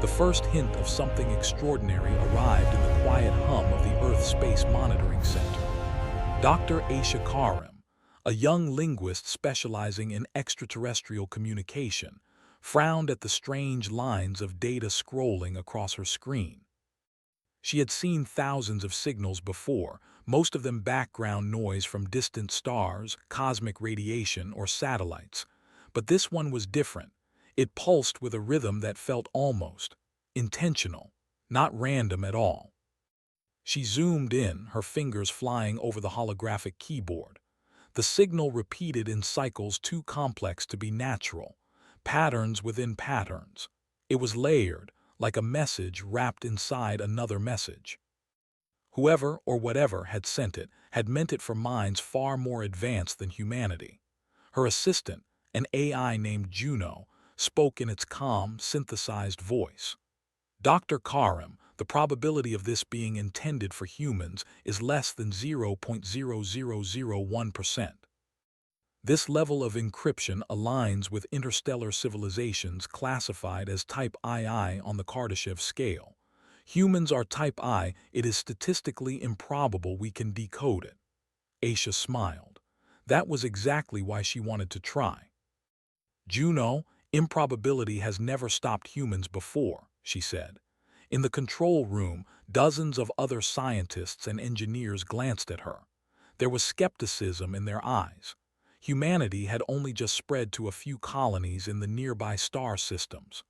The first hint of something extraordinary arrived in the quiet hum of the Earth Space Monitoring Center. Dr. Aisha Karim, a young linguist specializing in extraterrestrial communication, frowned at the strange lines of data scrolling across her screen. She had seen thousands of signals before, most of them background noise from distant stars, cosmic radiation, or satellites. But this one was different. It pulsed with a rhythm that felt almost intentional, not random at all. She zoomed in, her fingers flying over the holographic keyboard. The signal repeated in cycles too complex to be natural, patterns within patterns. It was layered, like a message wrapped inside another message. Whoever or whatever had sent it had meant it for minds far more advanced than humanity. Her assistant, an AI named Juno, spoke in its calm, synthesized voice. Dr. Karim, the probability of this being intended for humans is less than 0.0001%. This level of encryption aligns with interstellar civilizations classified as Type II on the Kardashev scale. Humans are Type I, it is statistically improbable we can decode it. Aisha smiled. That was exactly why she wanted to try. Juno, improbability has never stopped humans before, she said. In the control room, dozens of other scientists and engineers glanced at her. There was skepticism in their eyes. Humanity had only just spread to a few colonies in the nearby star systems.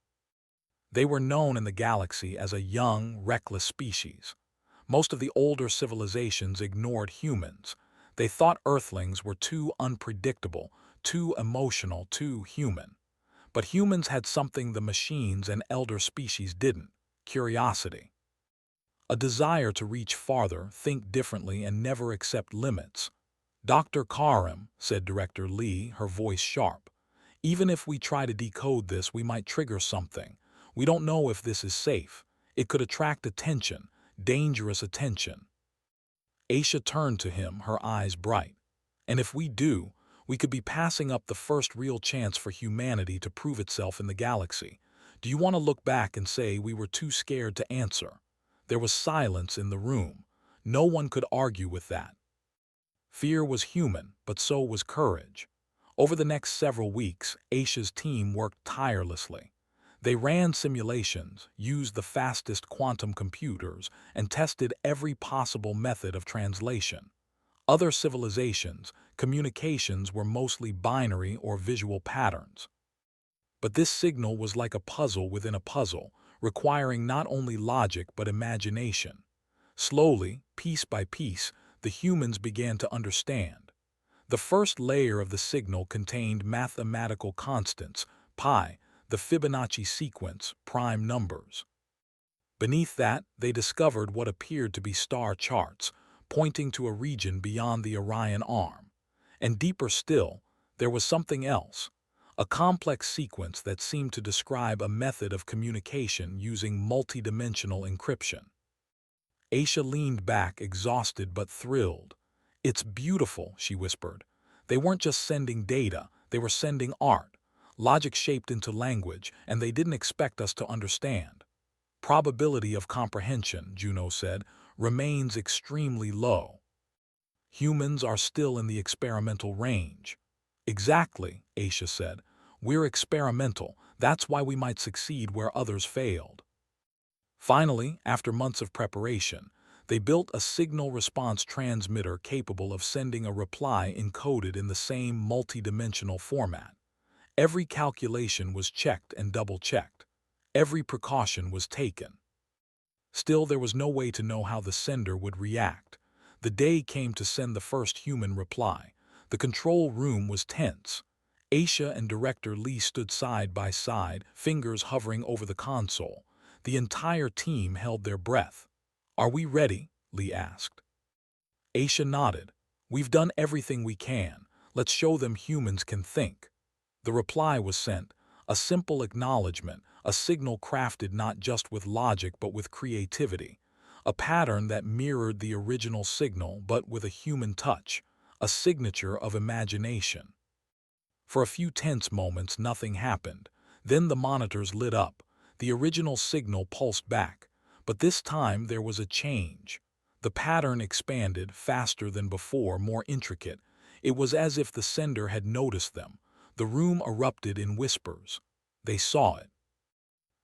They were known in the galaxy as a young, reckless species. Most of the older civilizations ignored humans. They thought Earthlings were too unpredictable, too emotional, too human. But humans had something the machines and elder species didn't: curiosity. A desire to reach farther, think differently, and never accept limits. Dr. Karim, said Director Lee, her voice sharp, even if we try to decode this, we might trigger something. We don't know if this is safe. It could attract attention, dangerous attention. Aisha turned to him, her eyes bright. And if we do, we could be passing up the first real chance for humanity to prove itself in the galaxy. Do you want to look back and say we were too scared to answer? There was silence in the room. No one could argue with that. Fear was human, but so was courage. Over the next several weeks, Aisha's team worked tirelessly. They ran simulations, used the fastest quantum computers, and tested every possible method of translation. Other civilizations, communications were mostly binary or visual patterns. But this signal was like a puzzle within a puzzle, requiring not only logic but imagination. Slowly, piece by piece, the humans began to understand. The first layer of the signal contained mathematical constants, pi, the Fibonacci sequence, prime numbers. Beneath that, they discovered what appeared to be star charts, pointing to a region beyond the Orion Arm. And deeper still, there was something else, a complex sequence that seemed to describe a method of communication using multidimensional encryption. Aisha leaned back, exhausted but thrilled. "It's beautiful," she whispered. "They weren't just sending data, they were sending art, logic shaped into language, and they didn't expect us to understand." "Probability of comprehension," Juno said, "remains extremely low. Humans are still in the experimental range." "Exactly," Aisha said. "We're experimental. That's why we might succeed where others failed." Finally, after months of preparation, they built a signal response transmitter capable of sending a reply encoded in the same multidimensional format. Every calculation was checked and double-checked. Every precaution was taken. Still, there was no way to know how the sender would react. The day came to send the first human reply. The control room was tense. Aisha and Director Lee stood side by side, fingers hovering over the console. The entire team held their breath. "Are we ready?" Lee asked. Aisha nodded. "We've done everything we can. Let's show them humans can think." The reply was sent, a simple acknowledgement, a signal crafted not just with logic but with creativity, a pattern that mirrored the original signal but with a human touch, a signature of imagination. For a few tense moments, nothing happened. Then the monitors lit up. The original signal pulsed back, but this time there was a change. The pattern expanded, faster than before, more intricate. It was as if the sender had noticed them. The room erupted in whispers. They saw it.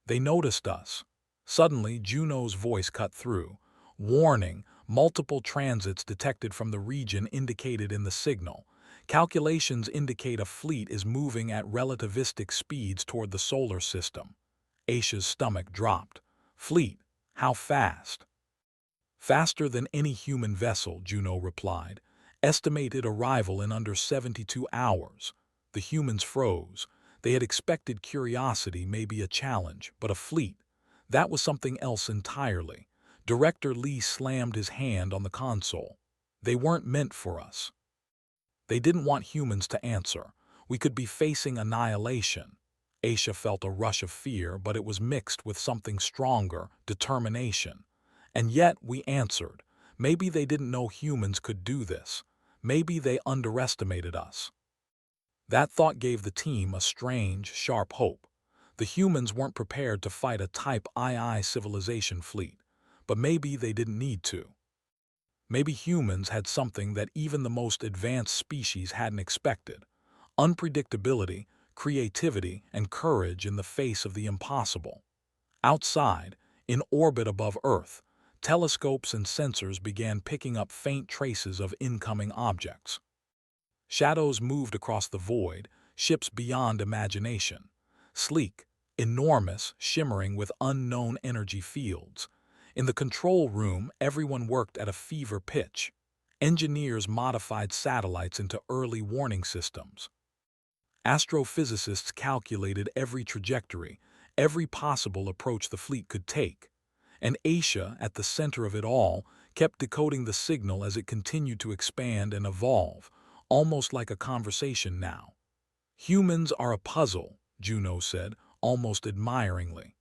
They noticed us. Suddenly, Juno's voice cut through. Warning, multiple transits detected from the region indicated in the signal. Calculations indicate a fleet is moving at relativistic speeds toward the solar system. Aisha's stomach dropped. Fleet? How fast? Faster than any human vessel, Juno replied. Estimated arrival in under 72 hours. The humans froze. They had expected curiosity, maybe a challenge, but a fleet. That was something else entirely. Director Lee slammed his hand on the console. They weren't meant for us. They didn't want humans to answer. We could be facing annihilation. Aisha felt a rush of fear, but it was mixed with something stronger, determination. And yet we answered. Maybe they didn't know humans could do this. Maybe they underestimated us. That thought gave the team a strange, sharp hope. The humans weren't prepared to fight a Type II civilization fleet, but maybe they didn't need to. Maybe humans had something that even the most advanced species hadn't expected: unpredictability, creativity, and courage in the face of the impossible. Outside, in orbit above Earth, telescopes and sensors began picking up faint traces of incoming objects. Shadows moved across the void, ships beyond imagination. Sleek, enormous, shimmering with unknown energy fields. In the control room, everyone worked at a fever pitch. Engineers modified satellites into early warning systems. Astrophysicists calculated every trajectory, every possible approach the fleet could take. And Aisha, at the center of it all, kept decoding the signal as it continued to expand and evolve, almost like a conversation now. Humans are a puzzle, Juno said, almost admiringly.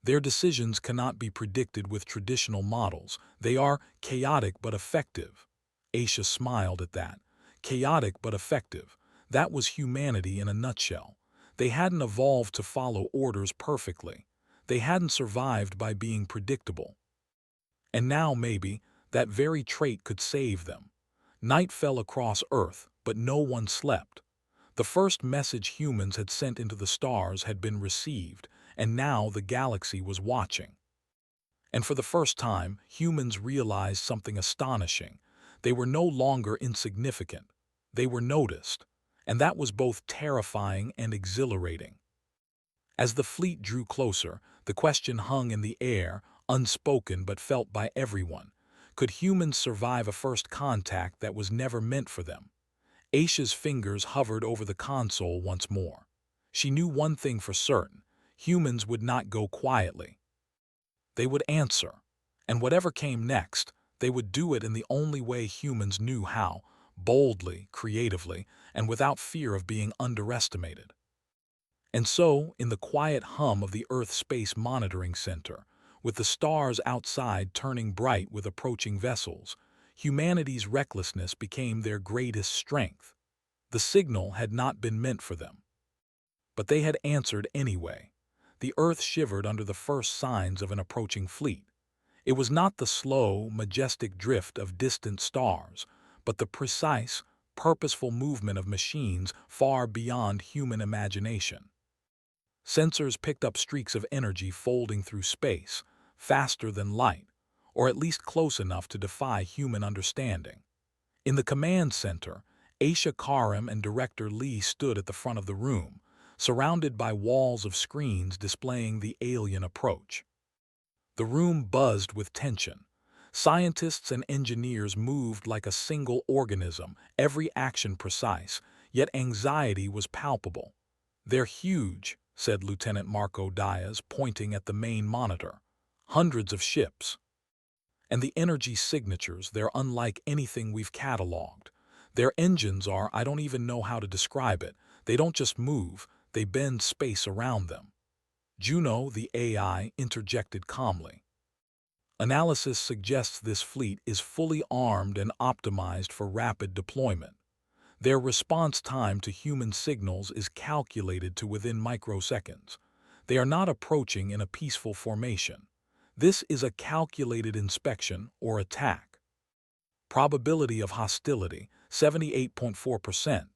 Their decisions cannot be predicted with traditional models. They are chaotic but effective. Aisha smiled at that. Chaotic but effective. That was humanity in a nutshell. They hadn't evolved to follow orders perfectly. They hadn't survived by being predictable. And now, maybe, that very trait could save them. Night fell across Earth, but no one slept. The first message humans had sent into the stars had been received, and now the galaxy was watching. And for the first time, humans realized something astonishing. They were no longer insignificant. They were noticed, and that was both terrifying and exhilarating. As the fleet drew closer, the question hung in the air, unspoken but felt by everyone. Could humans survive a first contact that was never meant for them? Aisha's fingers hovered over the console once more. She knew one thing for certain: humans would not go quietly. They would answer, and whatever came next, they would do it in the only way humans knew how: boldly, creatively, and without fear of being underestimated. And so, in the quiet hum of the Earth Space Monitoring Center, with the stars outside turning bright with approaching vessels, humanity's recklessness became their greatest strength. The signal had not been meant for them. But they had answered anyway. The Earth shivered under the first signs of an approaching fleet. It was not the slow, majestic drift of distant stars, but the precise, purposeful movement of machines far beyond human imagination. Sensors picked up streaks of energy folding through space, faster than light, or at least close enough to defy human understanding. In the command center, Aisha Karim and Director Lee stood at the front of the room, surrounded by walls of screens displaying the alien approach. The room buzzed with tension. Scientists and engineers moved like a single organism, every action precise, yet anxiety was palpable. "They're huge," said Lieutenant Marco Diaz, pointing at the main monitor. "Hundreds of ships. And the energy signatures, they're unlike anything we've cataloged. Their engines are, I don't even know how to describe it. They don't just move, they bend space around them." Juno, the AI, interjected calmly. "Analysis suggests this fleet is fully armed and optimized for rapid deployment. Their response time to human signals is calculated to within microseconds. They are not approaching in a peaceful formation. This is a calculated inspection or attack. Probability of hostility, 78.4%.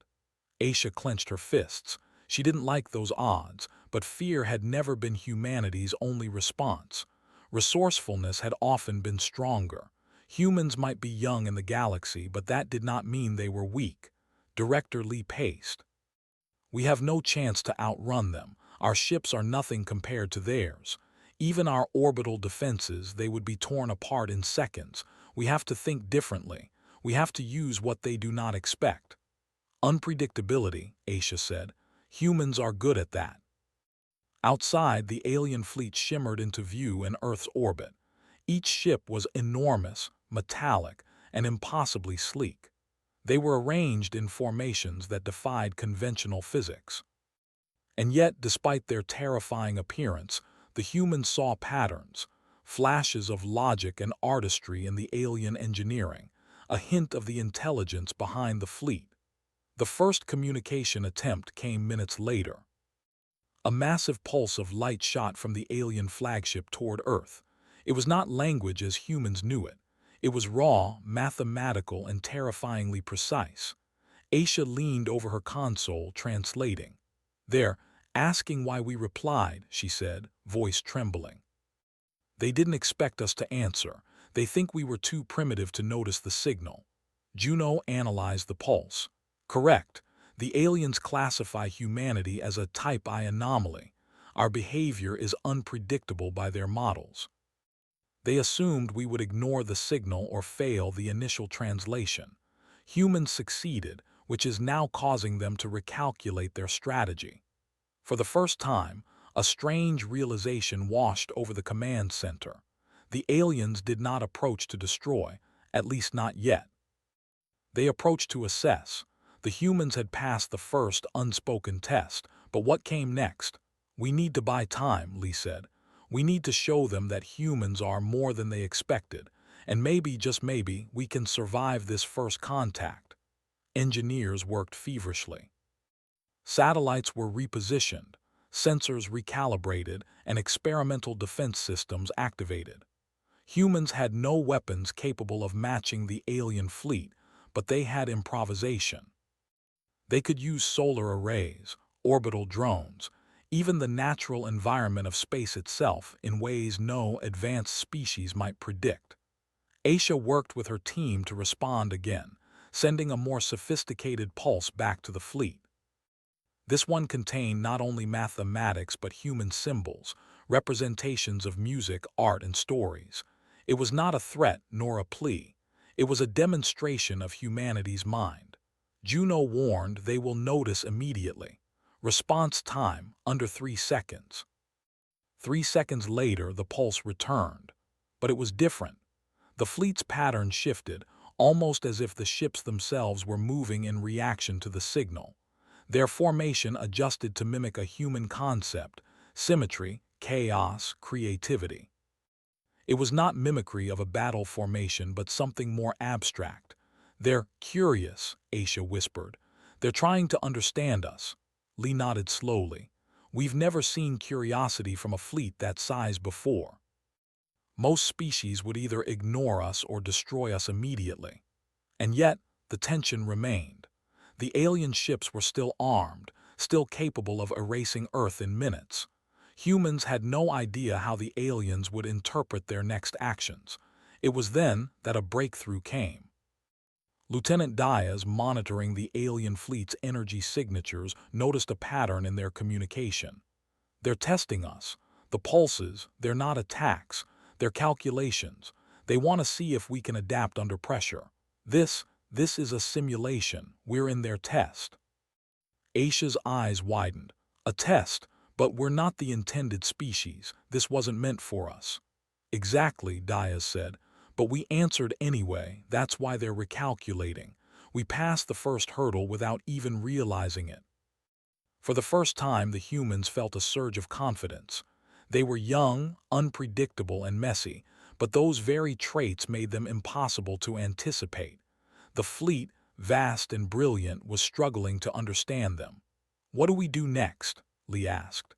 Aisha clenched her fists. She didn't like those odds, but fear had never been humanity's only response. Resourcefulness had often been stronger. Humans might be young in the galaxy, but that did not mean they were weak. Director Lee paced. We have no chance to outrun them. Our ships are nothing compared to theirs. Even our orbital defenses, they would be torn apart in seconds. We have to think differently. We have to use what they do not expect. Unpredictability, Aisha said. Humans are good at that. Outside, the alien fleet shimmered into view in Earth's orbit. Each ship was enormous, metallic, and impossibly sleek. They were arranged in formations that defied conventional physics. And yet, despite their terrifying appearance, the humans saw patterns, flashes of logic and artistry in the alien engineering, a hint of the intelligence behind the fleet. The first communication attempt came minutes later. A massive pulse of light shot from the alien flagship toward Earth. It was not language as humans knew it. It was raw, mathematical, and terrifyingly precise. Aisha leaned over her console, translating. "They're asking why we replied," she said, voice trembling. "They didn't expect us to answer. They think we were too primitive to notice the signal." Juno analyzed the pulse. "Correct. The aliens classify humanity as a Type I anomaly. Our behavior is unpredictable by their models. They assumed we would ignore the signal or fail the initial translation. Humans succeeded, which is now causing them to recalculate their strategy." For the first time, a strange realization washed over the command center. The aliens did not approach to destroy, at least not yet. They approached to assess. The humans had passed the first unspoken test, but what came next? "We need to buy time," Lee said. "We need to show them that humans are more than they expected, and maybe, just maybe, we can survive this first contact." Engineers worked feverishly. Satellites were repositioned, sensors recalibrated, and experimental defense systems activated. Humans had no weapons capable of matching the alien fleet, but they had improvisation. They could use solar arrays, orbital drones, even the natural environment of space itself in ways no advanced species might predict. Aisha worked with her team to respond again, sending a more sophisticated pulse back to the fleet. This one contained not only mathematics but human symbols, representations of music, art, and stories. It was not a threat nor a plea. It was a demonstration of humanity's mind. Juno warned they will notice immediately. Response time, under 3 seconds. 3 seconds later, the pulse returned. But it was different. The fleet's pattern shifted, almost as if the ships themselves were moving in reaction to the signal. Their formation adjusted to mimic a human concept: symmetry, chaos, creativity. It was not mimicry of a battle formation, but something more abstract. "They're curious," Aisha whispered. "They're trying to understand us." Lee nodded slowly. "We've never seen curiosity from a fleet that size before. Most species would either ignore us or destroy us immediately." And yet, the tension remained. The alien ships were still armed, still capable of erasing Earth in minutes. Humans had no idea how the aliens would interpret their next actions. It was then that a breakthrough came. Lieutenant Diaz, monitoring the alien fleet's energy signatures, noticed a pattern in their communication. "They're testing us. The pulses, they're not attacks. They're calculations. They want to see if we can adapt under pressure. This is a simulation. We're in their test." Aisha's eyes widened. "A test, but we're not the intended species. This wasn't meant for us." "Exactly," Diaz said. "But we answered anyway. That's why they're recalculating. We passed the first hurdle without even realizing it." For the first time, the humans felt a surge of confidence. They were young, unpredictable, and messy, but those very traits made them impossible to anticipate. The fleet, vast and brilliant, was struggling to understand them. "What do we do next?" Lee asked.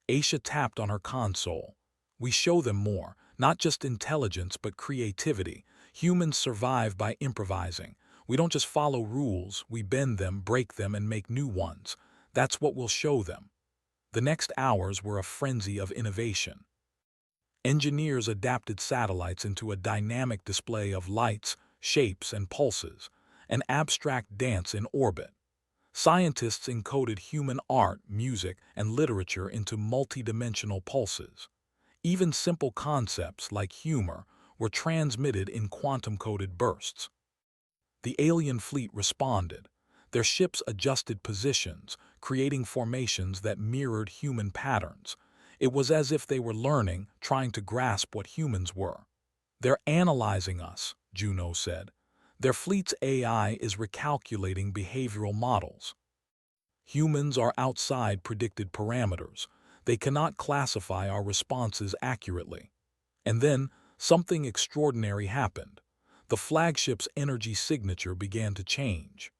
Aisha tapped on her console. We show them more, not just intelligence but creativity. Humans survive by improvising. We don't just follow rules, we bend them, break them, and make new ones. That's what we'll show them. The next hours were a frenzy of innovation. Engineers adapted satellites into a dynamic display of lights, shapes, and pulses, an abstract dance in orbit. Scientists encoded human art, music, and literature into multidimensional pulses. Even simple concepts like humor were transmitted in quantum-coded bursts. The alien fleet responded. Their ships adjusted positions, creating formations that mirrored human patterns. It was as if they were learning, trying to grasp what humans were. "They're analyzing us," Juno said. "Their fleet's AI is recalculating behavioral models. Humans are outside predicted parameters. They cannot classify our responses accurately." And then, something extraordinary happened. The flagship's energy signature began to change.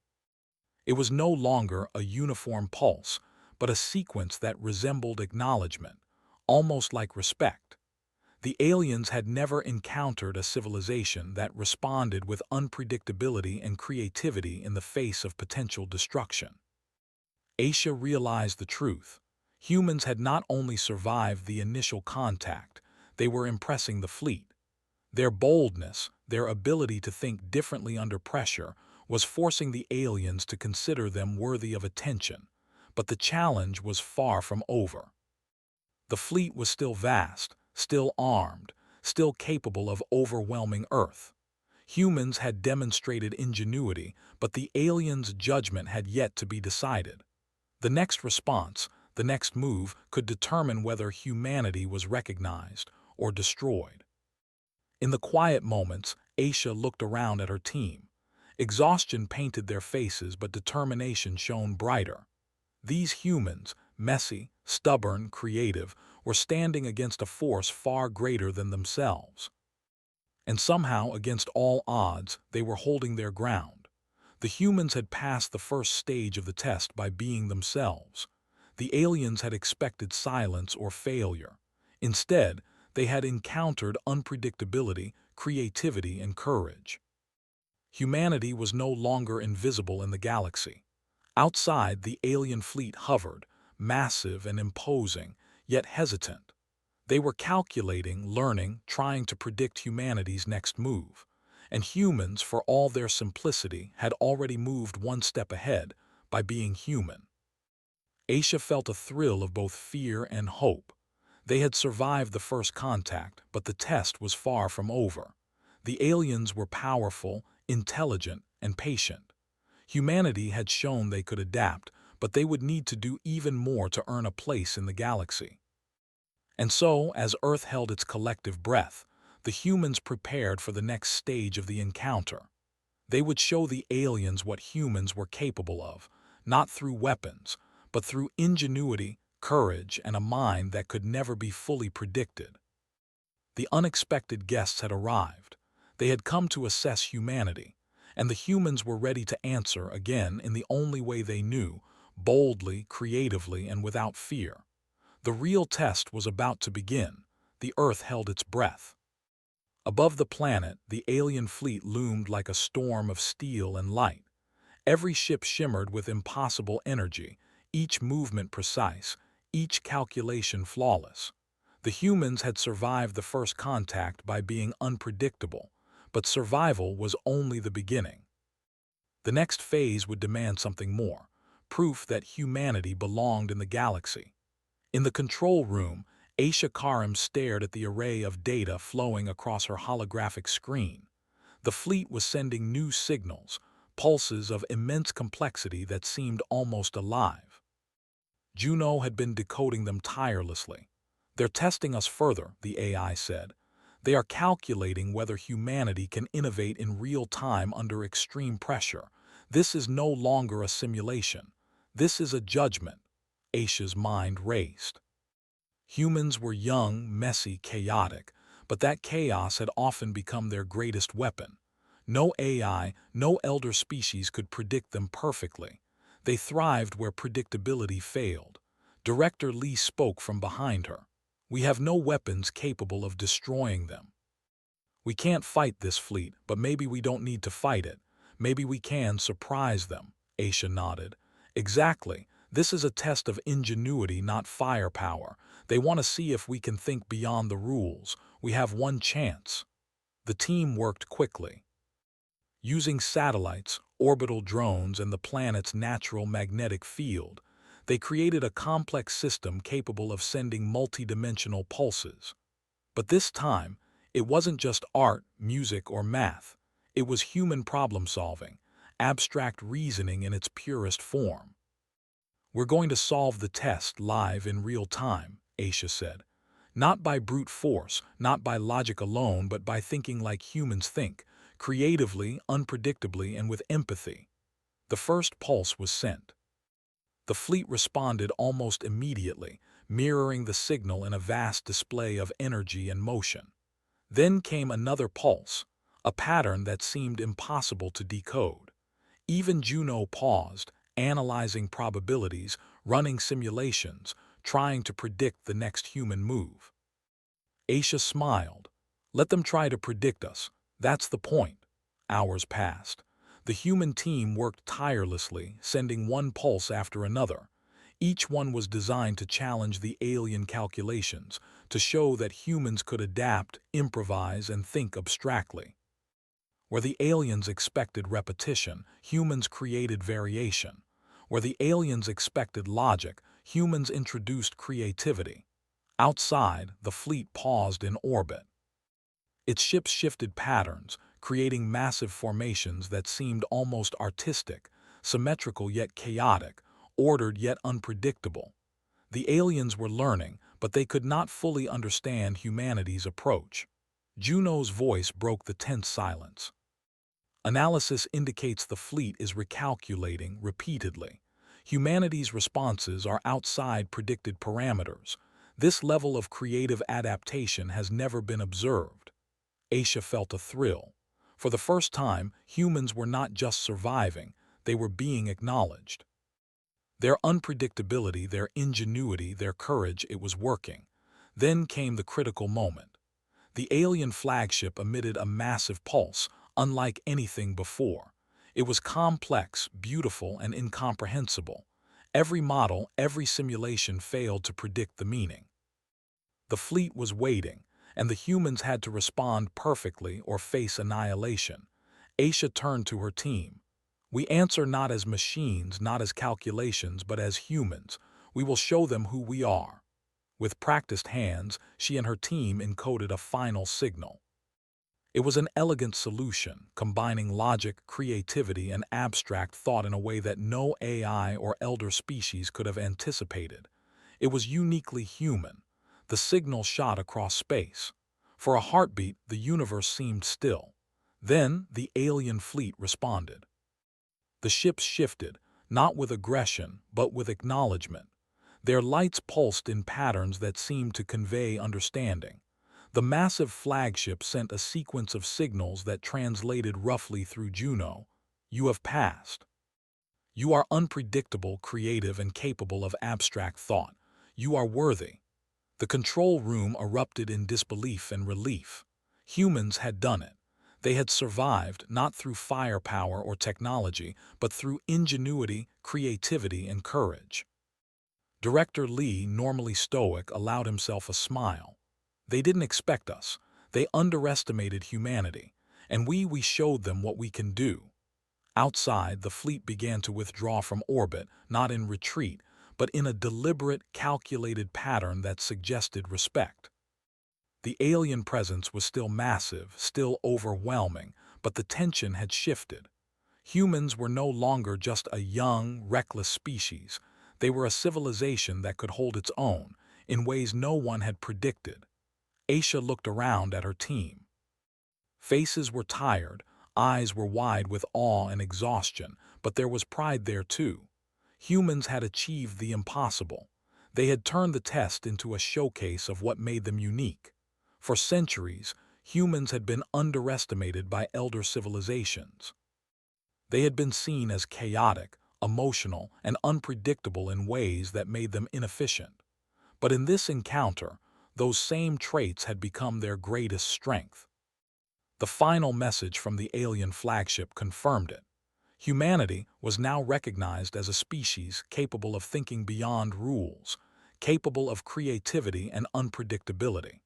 It was no longer a uniform pulse, but a sequence that resembled acknowledgement, almost like respect. The aliens had never encountered a civilization that responded with unpredictability and creativity in the face of potential destruction. Aisha realized the truth. Humans had not only survived the initial contact, they were impressing the fleet. Their boldness, their ability to think differently under pressure, was forcing the aliens to consider them worthy of attention. But the challenge was far from over. The fleet was still vast, still armed, still capable of overwhelming Earth. Humans had demonstrated ingenuity, but the aliens' judgment had yet to be decided. The next response, the next move, could determine whether humanity was recognized or destroyed. In the quiet moments, Aisha looked around at her team. Exhaustion painted their faces, but determination shone brighter. These humans, messy, stubborn, creative, were standing against a force far greater than themselves. And somehow, against all odds, they were holding their ground. The humans had passed the first stage of the test by being themselves. The aliens had expected silence or failure. Instead, they had encountered unpredictability, creativity, and courage. Humanity was no longer invisible in the galaxy. Outside, the alien fleet hovered, massive and imposing, yet hesitant. They were calculating, learning, trying to predict humanity's next move. And humans, for all their simplicity, had already moved one step ahead by being human. Aisha felt a thrill of both fear and hope. They had survived the first contact, but the test was far from over. The aliens were powerful, intelligent, and patient. Humanity had shown they could adapt, but they would need to do even more to earn a place in the galaxy. And so, as Earth held its collective breath, the humans prepared for the next stage of the encounter. They would show the aliens what humans were capable of, not through weapons, but through ingenuity, courage, and a mind that could never be fully predicted. The unexpected guests had arrived. They had come to assess humanity, and the humans were ready to answer again in the only way they knew, boldly, creatively, and without fear. The real test was about to begin. The Earth held its breath. Above the planet, the alien fleet loomed like a storm of steel and light. Every ship shimmered with impossible energy, each movement precise, each calculation flawless. The humans had survived the first contact by being unpredictable, but survival was only the beginning. The next phase would demand something more, proof that humanity belonged in the galaxy. In the control room, Aisha Karim stared at the array of data flowing across her holographic screen. The fleet was sending new signals, pulses of immense complexity that seemed almost alive. Juno had been decoding them tirelessly. "They're testing us further," the AI said. "They are calculating whether humanity can innovate in real time under extreme pressure. This is no longer a simulation. This is a judgment." Aisha's mind raced. Humans were young, messy, chaotic, but that chaos had often become their greatest weapon. No AI, no elder species could predict them perfectly. They thrived where predictability failed. Director Lee spoke from behind her. "We have no weapons capable of destroying them. We can't fight this fleet, but maybe we don't need to fight it. Maybe we can surprise them." Aisha nodded. "Exactly. This is a test of ingenuity, not firepower. They want to see if we can think beyond the rules. We have one chance." The team worked quickly. Using satellites, orbital drones, and the planet's natural magnetic field, they created a complex system capable of sending multidimensional pulses. But this time, it wasn't just art, music, or math. It was human problem-solving, abstract reasoning in its purest form. "We're going to solve the test live in real time," Aisha said. "Not by brute force, not by logic alone, but by thinking like humans think, creatively, unpredictably, and with empathy." The first pulse was sent. The fleet responded almost immediately, mirroring the signal in a vast display of energy and motion. Then came another pulse, a pattern that seemed impossible to decode. Even Juno paused, analyzing probabilities, running simulations, trying to predict the next human move. Aisha smiled. "Let them try to predict us. That's the point." Hours passed. The human team worked tirelessly, sending one pulse after another. Each one was designed to challenge the alien calculations, to show that humans could adapt, improvise, and think abstractly. Where the aliens expected repetition, humans created variation. Where the aliens expected logic, humans introduced creativity. Outside, the fleet paused in orbit. Its ships shifted patterns, creating massive formations that seemed almost artistic, symmetrical yet chaotic, ordered yet unpredictable. The aliens were learning, but they could not fully understand humanity's approach. Juno's voice broke the tense silence. "Analysis indicates the fleet is recalculating repeatedly. Humanity's responses are outside predicted parameters. This level of creative adaptation has never been observed." Aisha felt a thrill. For the first time, humans were not just surviving, they were being acknowledged. Their unpredictability, their ingenuity, their courage, it was working. Then came the critical moment. The alien flagship emitted a massive pulse, unlike anything before. It was complex, beautiful, and incomprehensible. Every model, every simulation failed to predict the meaning. The fleet was waiting, and the humans had to respond perfectly or face annihilation. Aisha turned to her team. "We answer not as machines, not as calculations, but as humans. We will show them who we are." With practiced hands, she and her team encoded a final signal. It was an elegant solution, combining logic, creativity, and abstract thought in a way that no AI or elder species could have anticipated. It was uniquely human. The signal shot across space. For a heartbeat, the universe seemed still. Then, the alien fleet responded. The ships shifted, not with aggression, but with acknowledgement. Their lights pulsed in patterns that seemed to convey understanding. The massive flagship sent a sequence of signals that translated roughly through Juno. "You have passed. You are unpredictable, creative, and capable of abstract thought. You are worthy." The control room erupted in disbelief and relief. Humans had done it. They had survived not through firepower or technology, but through ingenuity, creativity, and courage. Director Lee, normally stoic, allowed himself a smile. "They didn't expect us. They underestimated humanity. And we showed them what we can do." Outside, the fleet began to withdraw from orbit, not in retreat, but in a deliberate, calculated pattern that suggested respect. The alien presence was still massive, still overwhelming, but the tension had shifted. Humans were no longer just a young, reckless species. They were a civilization that could hold its own, in ways no one had predicted. Aisha looked around at her team. Faces were tired, eyes were wide with awe and exhaustion, but there was pride there too. Humans had achieved the impossible. They had turned the test into a showcase of what made them unique. For centuries, humans had been underestimated by elder civilizations. They had been seen as chaotic, emotional, and unpredictable in ways that made them inefficient. But in this encounter, those same traits had become their greatest strength. The final message from the alien flagship confirmed it. Humanity was now recognized as a species capable of thinking beyond rules, capable of creativity and unpredictability.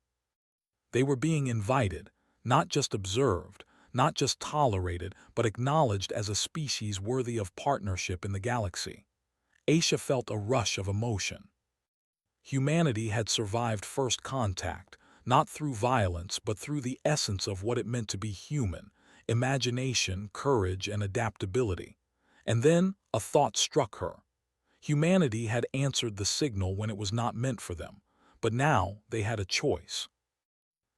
They were being invited, not just observed, not just tolerated, but acknowledged as a species worthy of partnership in the galaxy. Aisha felt a rush of emotion. Humanity had survived first contact, not through violence but through the essence of what it meant to be human: imagination, courage, and adaptability. And then a thought struck her. Humanity had answered the signal when it was not meant for them, but now they had a choice.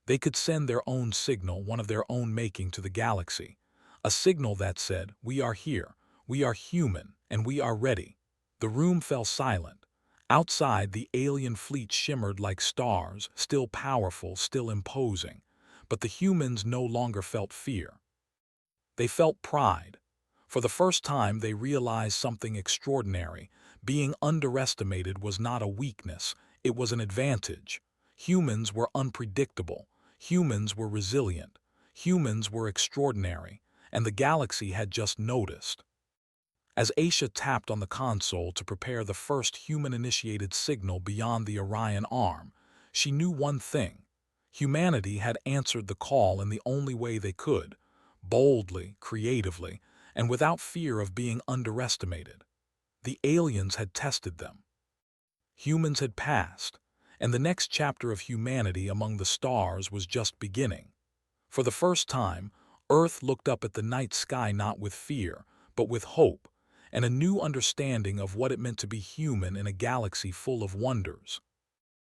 They could send their own signal, one of their own making, to the galaxy, a signal that said, "We are here, we are human, and we are ready." The room fell silent. Outside, the alien fleet shimmered like stars, still powerful, still imposing. But the humans no longer felt fear. They felt pride. For the first time, they realized something extraordinary. Being underestimated was not a weakness, it was an advantage. Humans were unpredictable. Humans were resilient. Humans were extraordinary. And the galaxy had just noticed. As Aisha tapped on the console to prepare the first human-initiated signal beyond the Orion arm, she knew one thing. Humanity had answered the call in the only way they could: boldly, creatively, and without fear of being underestimated. The aliens had tested them. Humans had passed, and the next chapter of humanity among the stars was just beginning. For the first time, Earth looked up at the night sky not with fear, but with hope, and a new understanding of what it meant to be human in a galaxy full of wonders.